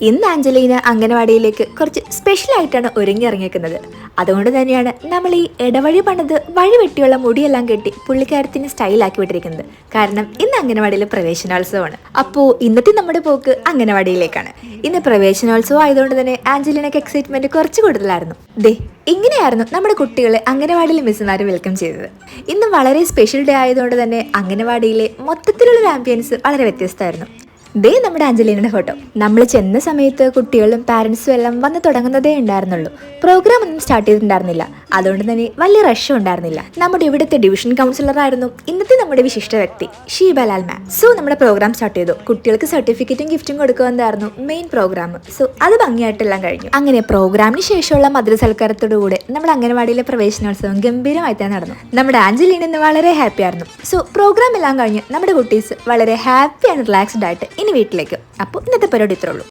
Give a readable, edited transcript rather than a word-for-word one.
ഇന്ന് ആഞ്ചലീന അംഗനവാടിയിലേക്ക് കുറച്ച് സ്പെഷ്യലായിട്ടാണ് ഒരുങ്ങി ഇറങ്ങിയേക്കുന്നത്. അതുകൊണ്ട് തന്നെയാണ് നമ്മൾ ഈ ഇടവഴി പണിത് വഴി വെട്ടിയുള്ള മുടിയെല്ലാം കെട്ടി പുള്ളിക്കാരത്തിന് സ്റ്റൈലാക്കി വിട്ടിരിക്കുന്നത്. കാരണം ഇന്ന് അംഗനവാടിയിൽ പ്രവേശനോത്സവമാണ്. അപ്പോൾ ഇന്നത്തെ നമ്മുടെ പോക്ക് അംഗനവാടിയിലേക്കാണ്. ഇന്ന് പ്രവേശനോത്സവം ആയതുകൊണ്ട് തന്നെ ആഞ്ചലീനക്ക് എക്സൈറ്റ്മെന്റ് കുറച്ച് കൂടുതലായിരുന്നു. ഇങ്ങനെയായിരുന്നു നമ്മുടെ കുട്ടികളെ അംഗനവാടിയിലെ മിസ്സുമാർ വെൽക്കം ചെയ്തത്. ഇന്ന് വളരെ സ്പെഷ്യൽ ഡേ ആയതുകൊണ്ട് തന്നെ അംഗനവാടിയിലെ മൊത്തത്തിലുള്ള ആംബിയൻസ് വളരെ വ്യത്യസ്തമായിരുന്നു. നമ്മുടെ ആഞ്ചലീനയുടെ ഫോട്ടോ. നമ്മൾ ചെന്ന സമയത്ത് കുട്ടികളും പാരൻസും എല്ലാം വന്ന് തുടങ്ങുന്നതേ ഉണ്ടായിരുന്നുള്ളൂ. പ്രോഗ്രാം ഒന്നും സ്റ്റാർട്ട് ചെയ്തിട്ടുണ്ടായിരുന്നില്ല. അതുകൊണ്ട് തന്നെ വലിയ റഷും ഉണ്ടായിരുന്നില്ല. നമ്മുടെ ഇവിടുത്തെ ഡിവിഷൻ കൗൺസിലർ ആയിരുന്നു ഇന്നത്തെ നമ്മുടെ വിശിഷ്ട വ്യക്തി ഷീബലാൽ മാം. സോ നമ്മുടെ പ്രോഗ്രാം സ്റ്റാർട്ട് ചെയ്തു. കുട്ടികൾക്ക് സർട്ടിഫിക്കറ്റും ഗിഫ്റ്റും കൊടുക്കുന്നതായിരുന്നു മെയിൻ പ്രോഗ്രാം. സോ അത് ഭംഗിയായിട്ടെല്ലാം കഴിഞ്ഞു. അങ്ങനെ പ്രോഗ്രാമിന് ശേഷമുള്ള മധുരസൽക്കാരത്തോടുകൂടെ നമ്മുടെ അംഗനവാടിയിലെ പ്രവേശനോത്സവം ഗംഭീരമായി തന്നെ നടന്നു. നമ്മുടെ ആഞ്ചലീന ഇന്ന് വളരെ ഹാപ്പി ആയിരുന്നു. സോ പ്രോഗ്രാം എല്ലാം കഴിഞ്ഞ് നമ്മുടെ കുട്ടീസ് വളരെ ഹാപ്പി ആൻഡ് റിലാക്സ്ഡ് ആയിട്ട് ഇനി വീട്ടിലേക്ക്. അപ്പോൾ ഇന്നത്തെ പരിപാടി ഇത്രേ ഉള്ളൂ.